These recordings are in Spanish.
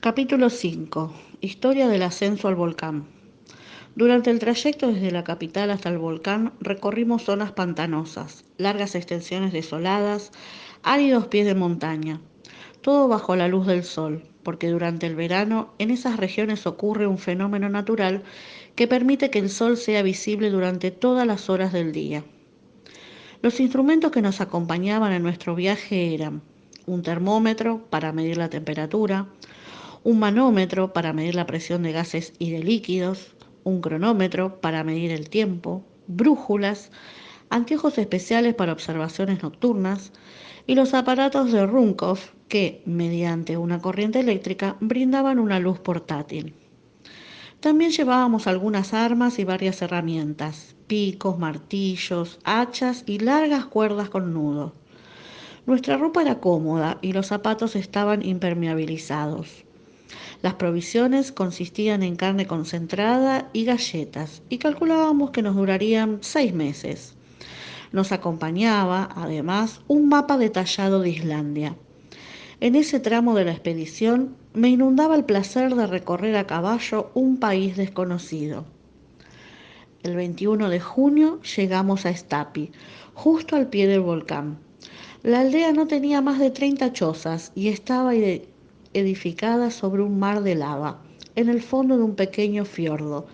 Capítulo 5. Historia del ascenso al volcán. Durante el trayecto desde la capital hasta el volcán recorrimos zonas pantanosas, largas extensiones desoladas, áridos pies de montaña, todo bajo la luz del sol, porque durante el verano en esas regiones ocurre un fenómeno natural que permite que el sol sea visible durante todas las horas del día. Los instrumentos que nos acompañaban en nuestro viaje eran un termómetro para medir la temperatura, un manómetro para medir la presión de gases y de líquidos, un cronómetro para medir el tiempo, brújulas, anteojos especiales para observaciones nocturnas y los aparatos de Ruhmkorff que, mediante una corriente eléctrica, brindaban una luz portátil. También llevábamos algunas armas y varias herramientas, picos, martillos, hachas y largas cuerdas con nudo. Nuestra ropa era cómoda y los zapatos estaban impermeabilizados. Las provisiones consistían en carne concentrada y galletas, y calculábamos que nos durarían 6 meses. Nos acompañaba, además, un mapa detallado de Islandia. En ese tramo de la expedición me inundaba el placer de recorrer a caballo un país desconocido. El 21 de junio llegamos a Stapi, justo al pie del volcán. La aldea no tenía más de 30 chozas y estaba edificada sobre un mar de lava, en el fondo de un pequeño fiordo,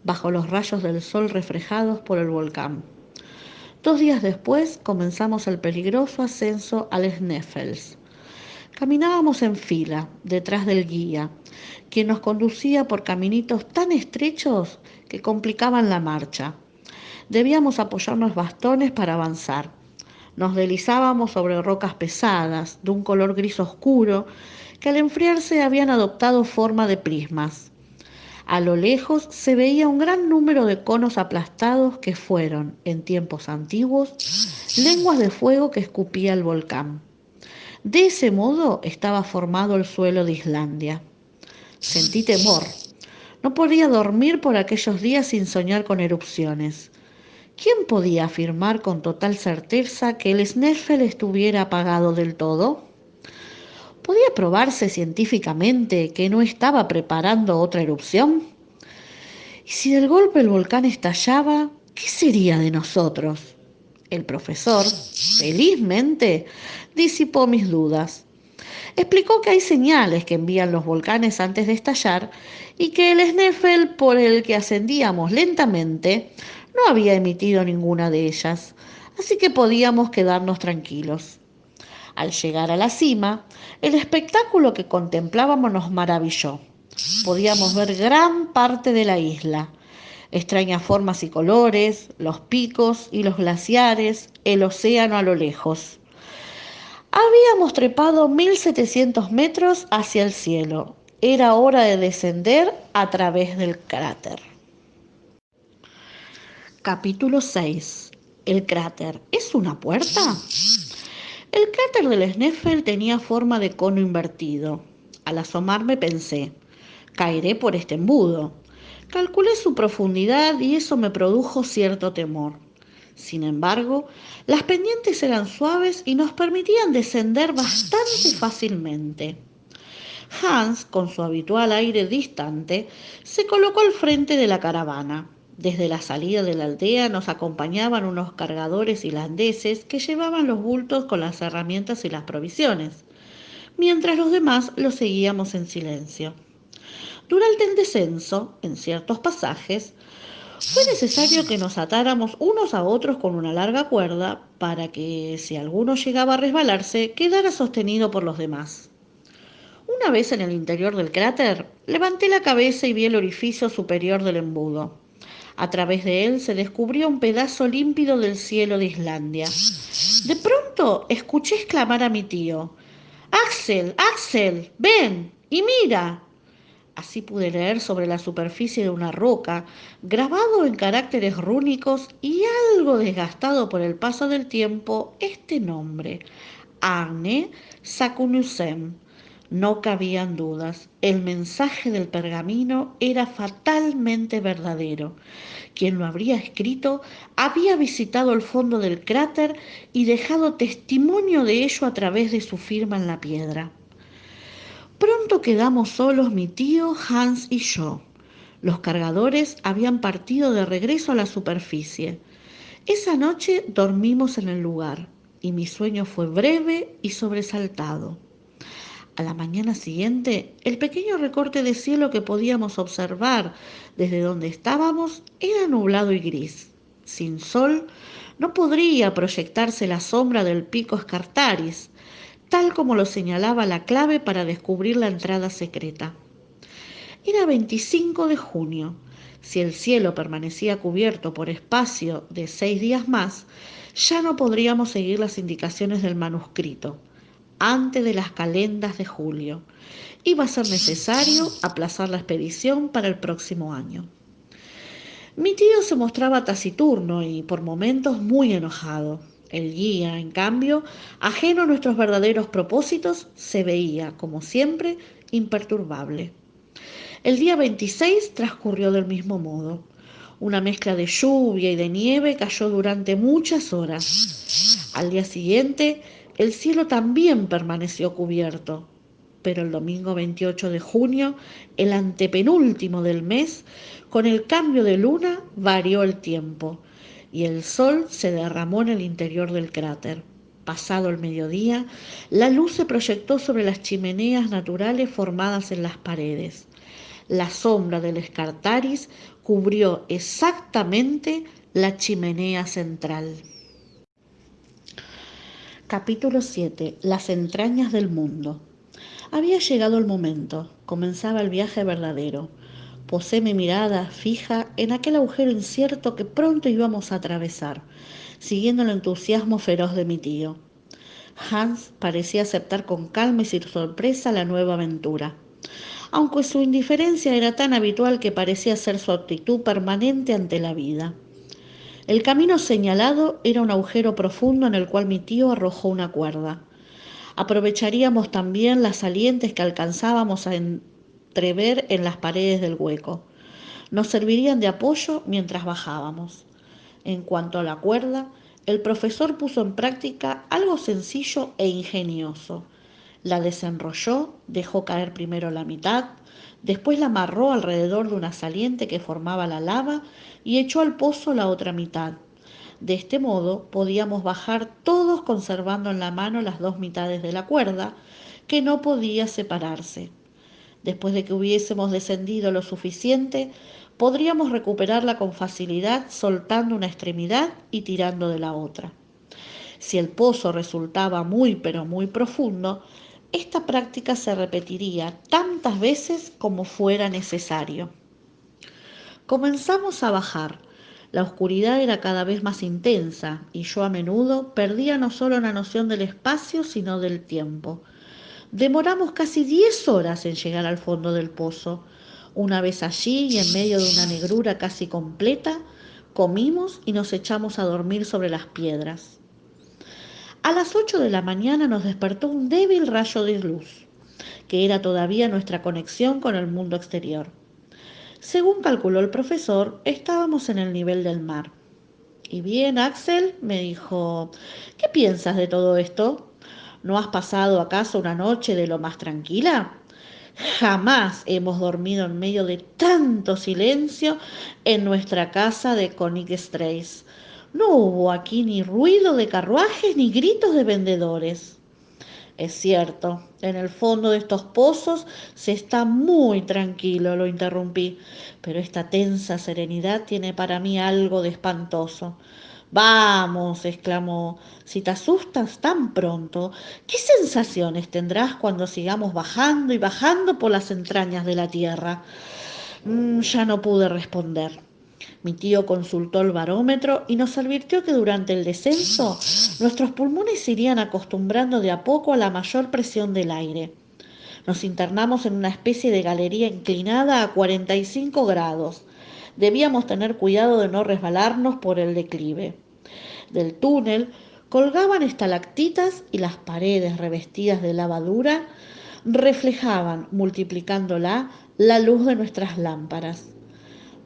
bajo los rayos del sol reflejados por el volcán. 2 días después comenzamos el peligroso ascenso al Sneffels. Caminábamos en fila, detrás del guía, quien nos conducía por caminitos tan estrechos que complicaban la marcha. Debíamos apoyar los bastones para avanzar. Nos deslizábamos sobre rocas pesadas, de un color gris oscuro, que al enfriarse habían adoptado forma de prismas. A lo lejos se veía un gran número de conos aplastados que fueron, en tiempos antiguos, lenguas de fuego que escupía el volcán. De ese modo estaba formado el suelo de Islandia. Sentí temor. No podía dormir por aquellos días sin soñar con erupciones. ¿Quién podía afirmar con total certeza que el Sneffels estuviera apagado del todo? ¿Podía probarse científicamente que no estaba preparando otra erupción? Y si del golpe el volcán estallaba, ¿qué sería de nosotros? El profesor, felizmente, disipó mis dudas. Explicó que hay señales que envían los volcanes antes de estallar y que el Sneffels por el que ascendíamos lentamente no había emitido ninguna de ellas, así que podíamos quedarnos tranquilos. Al llegar a la cima, el espectáculo que contemplábamos nos maravilló. Podíamos ver gran parte de la isla, extrañas formas y colores, los picos y los glaciares, el océano a lo lejos. Habíamos trepado 1700 metros hacia el cielo. Era hora de descender a través del cráter. Capítulo 6. El cráter. ¿Es una puerta? El cráter del Sneffels tenía forma de cono invertido. Al asomarme pensé, caeré por este embudo. Calculé su profundidad y eso me produjo cierto temor. Sin embargo, las pendientes eran suaves y nos permitían descender bastante fácilmente. Hans, con su habitual aire distante, se colocó al frente de la caravana. Desde la salida de la aldea nos acompañaban unos cargadores irlandeses que llevaban los bultos con las herramientas y las provisiones, mientras los demás los seguíamos en silencio. Durante el descenso, en ciertos pasajes, fue necesario que nos atáramos unos a otros con una larga cuerda para que, si alguno llegaba a resbalarse, quedara sostenido por los demás. Una vez en el interior del cráter, levanté la cabeza y vi el orificio superior del embudo. A través de él se descubrió un pedazo límpido del cielo de Islandia. De pronto escuché exclamar a mi tío: «Axel, Axel, ven y mira». Así pude leer sobre la superficie de una roca, grabado en caracteres rúnicos y algo desgastado por el paso del tiempo, este nombre: Arne Saknussemm. No cabían dudas, el mensaje del pergamino era fatalmente verdadero. Quien lo habría escrito había visitado el fondo del cráter y dejado testimonio de ello a través de su firma en la piedra. Pronto quedamos solos mi tío, Hans y yo. Los cargadores habían partido de regreso a la superficie. Esa noche dormimos en el lugar y mi sueño fue breve y sobresaltado. A la mañana siguiente, el pequeño recorte de cielo que podíamos observar desde donde estábamos era nublado y gris. Sin sol, no podría proyectarse la sombra del pico Scartaris, tal como lo señalaba la clave para descubrir la entrada secreta. Era 25 de junio. Si el cielo permanecía cubierto por espacio de 6 días más, ya no podríamos seguir las indicaciones del manuscrito antes de las calendas de julio. Iba a ser necesario aplazar la expedición para el próximo año. Mi tío se mostraba taciturno y por momentos muy enojado. El guía, en cambio, ajeno a nuestros verdaderos propósitos, se veía, como siempre, imperturbable. El día 26 transcurrió del mismo modo. Una mezcla de lluvia y de nieve cayó durante muchas horas. Al día siguiente, el cielo también permaneció cubierto. Pero el domingo 28 de junio, el antepenúltimo del mes, con el cambio de luna varió el tiempo y el sol se derramó en el interior del cráter. Pasado el mediodía, la luz se proyectó sobre las chimeneas naturales formadas en las paredes. La sombra del Scartaris cubrió exactamente la chimenea central. Capítulo 7. Las entrañas del mundo. Había llegado el momento, comenzaba el viaje verdadero. Posé mi mirada fija en aquel agujero incierto que pronto íbamos a atravesar, siguiendo el entusiasmo feroz de mi tío. Hans parecía aceptar con calma y sin sorpresa la nueva aventura, aunque su indiferencia era tan habitual que parecía ser su actitud permanente ante la vida. El camino señalado era un agujero profundo en el cual mi tío arrojó una cuerda. Aprovecharíamos también las salientes que alcanzábamos a entrever en las paredes del hueco. Nos servirían de apoyo mientras bajábamos. En cuanto a la cuerda, el profesor puso en práctica algo sencillo e ingenioso. La desenrolló, dejó caer primero la mitad, después la amarró alrededor de una saliente que formaba la lava y echó al pozo la otra mitad. De este modo podíamos bajar todos conservando en la mano las dos mitades de la cuerda, que no podía separarse. Después de que hubiésemos descendido lo suficiente, podríamos recuperarla con facilidad soltando una extremidad y tirando de la otra. Si el pozo resultaba muy pero muy profundo, esta práctica se repetiría tantas veces como fuera necesario. Comenzamos a bajar. La oscuridad era cada vez más intensa y yo a menudo perdía no solo la noción del espacio, sino del tiempo. Demoramos casi 10 horas en llegar al fondo del pozo. Una vez allí y en medio de una negrura casi completa, comimos y nos echamos a dormir sobre las piedras. A las 8 de la mañana nos despertó un débil rayo de luz, que era todavía nuestra conexión con el mundo exterior. Según calculó el profesor, estábamos en el nivel del mar. ¿Y bien, Axel?, me dijo, ¿qué piensas de todo esto? ¿No has pasado acaso una noche de lo más tranquila? Jamás hemos dormido en medio de tanto silencio en nuestra casa de Königstrasse. No hubo aquí ni ruido de carruajes ni gritos de vendedores. Es cierto, en el fondo de estos pozos se está muy tranquilo, lo interrumpí, pero esta tensa serenidad tiene para mí algo de espantoso. Vamos, exclamó, si te asustas tan pronto, ¿qué sensaciones tendrás cuando sigamos bajando y bajando por las entrañas de la tierra? Ya no pude responder. Mi tío consultó el barómetro y nos advirtió que durante el descenso nuestros pulmones se irían acostumbrando de a poco a la mayor presión del aire. Nos internamos en una especie de galería inclinada a 45 grados. Debíamos tener cuidado de no resbalarnos por el declive. Del túnel colgaban estalactitas y las paredes revestidas de lava dura reflejaban, multiplicándola, la luz de nuestras lámparas.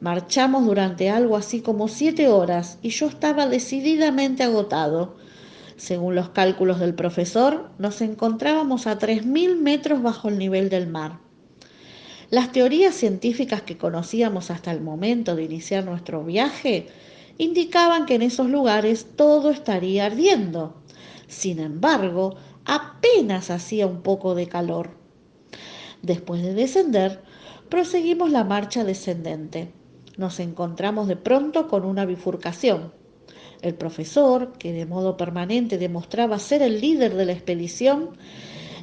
Marchamos durante algo así como 7 horas y yo estaba decididamente agotado. Según los cálculos del profesor, nos encontrábamos a 3.000 metros bajo el nivel del mar. Las teorías científicas que conocíamos hasta el momento de iniciar nuestro viaje indicaban que en esos lugares todo estaría ardiendo. Sin embargo, apenas hacía un poco de calor. Después de descender, proseguimos la marcha descendente. Nos encontramos de pronto con una bifurcación. El profesor, que de modo permanente demostraba ser el líder de la expedición,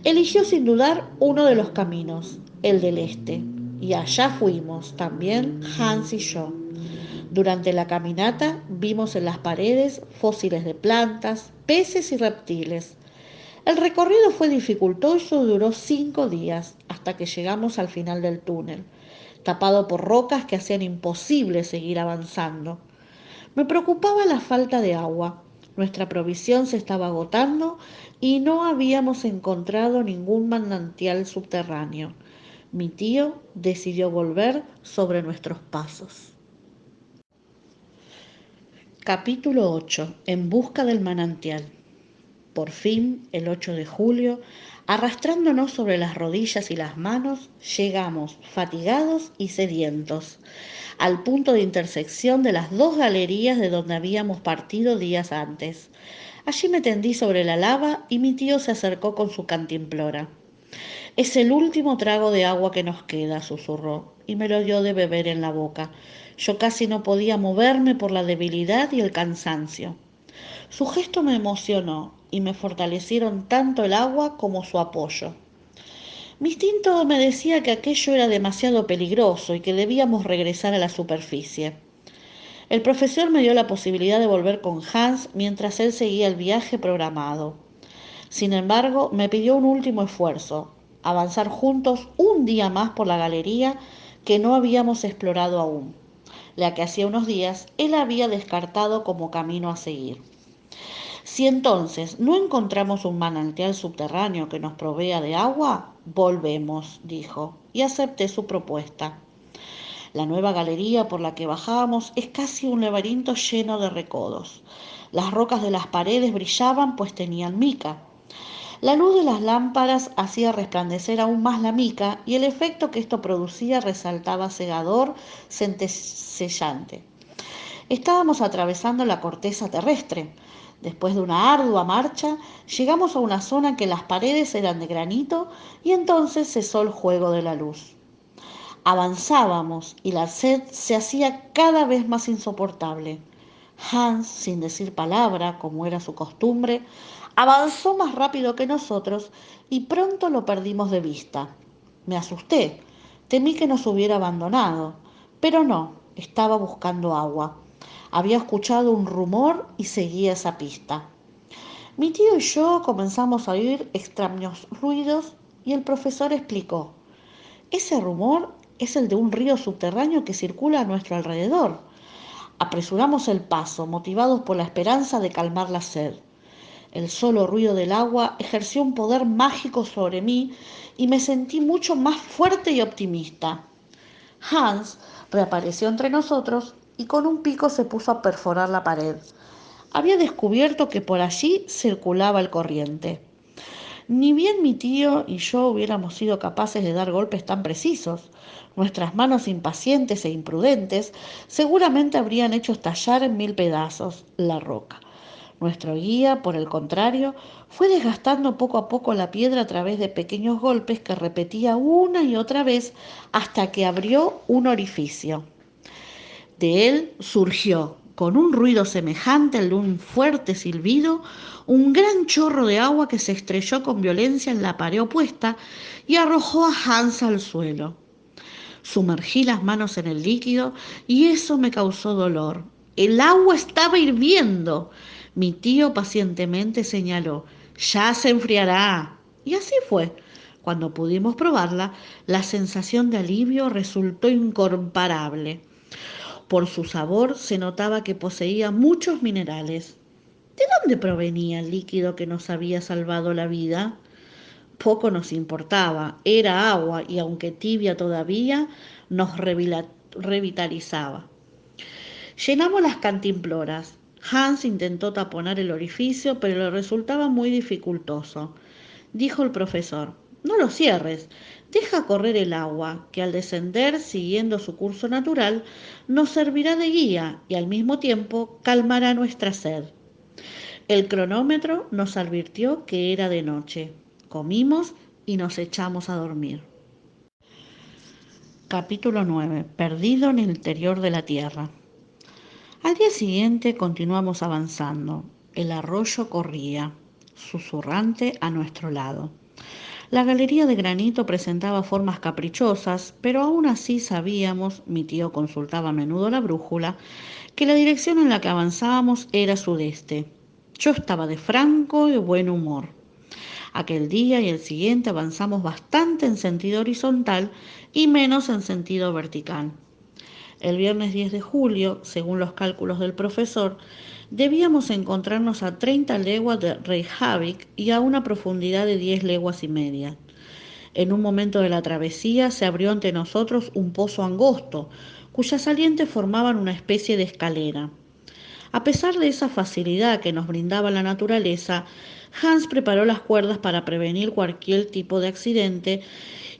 eligió sin dudar uno de los caminos, el del este, y allá fuimos, también Hans y yo. Durante la caminata vimos en las paredes fósiles de plantas, peces y reptiles. El recorrido fue dificultoso y duró 5 días, hasta que llegamos al final del túnel, tapado por rocas que hacían imposible seguir avanzando. Me preocupaba la falta de agua. Nuestra provisión se estaba agotando y no habíamos encontrado ningún manantial subterráneo. Mi tío decidió volver sobre nuestros pasos. Capítulo 8. En busca del manantial. Por fin, el 8 de julio, arrastrándonos sobre las rodillas y las manos, llegamos, fatigados y sedientos, al punto de intersección de las dos galerías de donde habíamos partido días antes. Allí me tendí sobre la lava y mi tío se acercó con su cantimplora. Es el último trago de agua que nos queda, susurró, y me lo dio de beber en la boca. Yo casi no podía moverme por la debilidad y el cansancio. Su gesto me emocionó y me fortalecieron tanto el agua como su apoyo. Mi instinto me decía que aquello era demasiado peligroso y que debíamos regresar a la superficie. El profesor me dio la posibilidad de volver con Hans mientras él seguía el viaje programado. Sin embargo, me pidió un último esfuerzo, avanzar juntos un día más por la galería que no habíamos explorado aún, la que hacía unos días él había descartado como camino a seguir. Si entonces no encontramos un manantial subterráneo que nos provea de agua, volvemos, dijo, y acepté su propuesta. La nueva galería por la que bajábamos es casi un laberinto lleno de recodos. Las rocas de las paredes brillaban pues tenían mica. La luz de las lámparas hacía resplandecer aún más la mica y el efecto que esto producía resaltaba cegador, centellante. Estábamos atravesando la corteza terrestre. Después de una ardua marcha, llegamos a una zona en que las paredes eran de granito y entonces cesó el juego de la luz. Avanzábamos y la sed se hacía cada vez más insoportable. Hans, sin decir palabra, como era su costumbre, avanzó más rápido que nosotros y pronto lo perdimos de vista. Me asusté, temí que nos hubiera abandonado, pero no, estaba buscando agua. Había escuchado un rumor y seguía esa pista. Mi tío y yo comenzamos a oír extraños ruidos y el profesor explicó: ese rumor es el de un río subterráneo que circula a nuestro alrededor. Apresuramos el paso, motivados por la esperanza de calmar la sed. El solo ruido del agua ejerció un poder mágico sobre mí y me sentí mucho más fuerte y optimista. Hans reapareció entre nosotros y con un pico se puso a perforar la pared. Había descubierto que por allí circulaba el corriente. Ni bien mi tío y yo hubiéramos sido capaces de dar golpes tan precisos. Nuestras manos impacientes e imprudentes seguramente habrían hecho estallar en 1000 pedazos la roca. Nuestro guía, por el contrario, fue desgastando poco a poco la piedra a través de pequeños golpes que repetía una y otra vez hasta que abrió un orificio. De él surgió, con un ruido semejante al de un fuerte silbido, un gran chorro de agua que se estrelló con violencia en la pared opuesta y arrojó a Hans al suelo. Sumergí las manos en el líquido y eso me causó dolor. El agua estaba hirviendo. Mi tío pacientemente señaló: ya se enfriará. Y así fue. Cuando pudimos probarla, la sensación de alivio resultó incomparable. Por su sabor se notaba que poseía muchos minerales. ¿De dónde provenía el líquido que nos había salvado la vida? Poco nos importaba, era agua y aunque tibia todavía, nos revitalizaba. Llenamos las cantimploras. Hans intentó taponar el orificio, pero le resultaba muy dificultoso. Dijo el profesor: no lo cierres, deja correr el agua, que al descender, siguiendo su curso natural, nos servirá de guía y al mismo tiempo calmará nuestra sed. El cronómetro nos advirtió que era de noche. Comimos y nos echamos a dormir. Capítulo 9. Perdido en el interior de la tierra. Al día siguiente continuamos avanzando. El arroyo corría, susurrante a nuestro lado. La galería de granito presentaba formas caprichosas, pero aún así sabíamos, mi tío consultaba a menudo la brújula, que la dirección en la que avanzábamos era sudeste. Yo estaba de franco y buen humor. Aquel día y el siguiente avanzamos bastante en sentido horizontal y menos en sentido vertical. El viernes 10 de julio, según los cálculos del profesor, debíamos encontrarnos a 30 leguas de Reykjavik y a una profundidad de 10 leguas y media. En un momento de la travesía se abrió ante nosotros un pozo angosto, cuyas salientes formaban una especie de escalera. A pesar de esa facilidad que nos brindaba la naturaleza, Hans preparó las cuerdas para prevenir cualquier tipo de accidente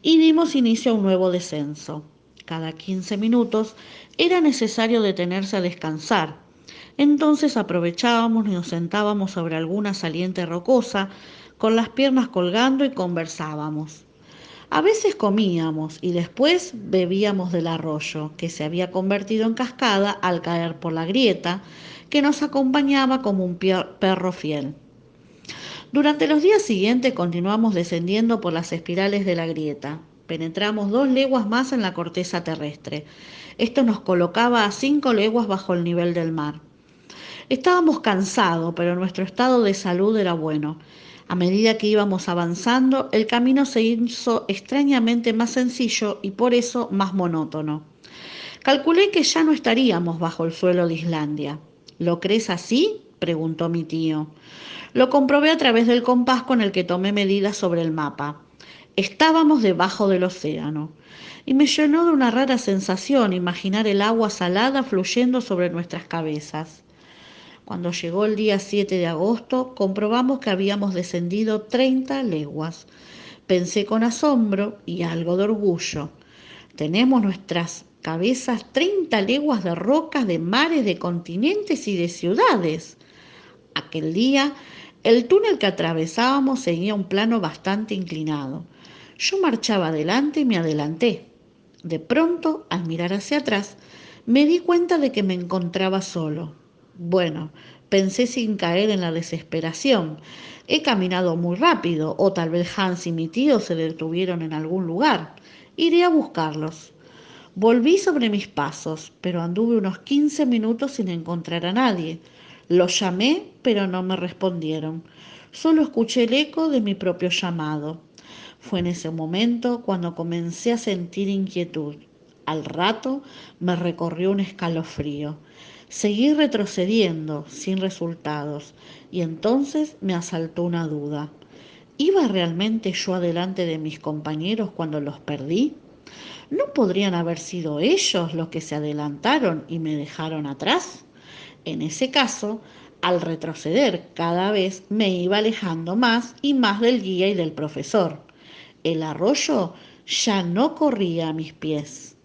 y dimos inicio a un nuevo descenso. Cada 15 minutos era necesario detenerse a descansar. Entonces aprovechábamos y nos sentábamos sobre alguna saliente rocosa, con las piernas colgando y conversábamos. A veces comíamos y después bebíamos del arroyo, que se había convertido en cascada al caer por la grieta, que nos acompañaba como un perro fiel. Durante los días siguientes continuamos descendiendo por las espirales de la grieta. Penetramos 2 leguas más en la corteza terrestre. Esto nos colocaba a 5 leguas bajo el nivel del mar. Estábamos cansados, pero nuestro estado de salud era bueno. A medida que íbamos avanzando, el camino se hizo extrañamente más sencillo y por eso más monótono. Calculé que ya no estaríamos bajo el suelo de Islandia. ¿Lo crees así?, preguntó mi tío. Lo comprobé a través del compás con el que tomé medidas sobre el mapa. Estábamos debajo del océano, y me llenó de una rara sensación imaginar el agua salada fluyendo sobre nuestras cabezas. Cuando llegó el día 7 de agosto, comprobamos que habíamos descendido 30 leguas. Pensé con asombro y algo de orgullo. Tenemos nuestras cabezas 30 leguas de rocas, de mares, de continentes y de ciudades. Aquel día, el túnel que atravesábamos seguía un plano bastante inclinado. Yo marchaba adelante y me adelanté. De pronto, al mirar hacia atrás, me di cuenta de que me encontraba solo. Bueno, pensé sin caer en la desesperación. He caminado muy rápido, o tal vez Hans y mi tío se detuvieron en algún lugar. Iré a buscarlos. Volví sobre mis pasos, pero anduve unos 15 minutos sin encontrar a nadie. Los llamé, pero no me respondieron. Solo escuché el eco de mi propio llamado. Fue en ese momento cuando comencé a sentir inquietud. Al rato me recorrió un escalofrío. Seguí retrocediendo, sin resultados, y entonces me asaltó una duda. ¿Iba realmente yo adelante de mis compañeros cuando los perdí? ¿No podrían haber sido ellos los que se adelantaron y me dejaron atrás? En ese caso, al retroceder cada vez me iba alejando más y más del guía y del profesor. El arroyo ya no corría a mis pies.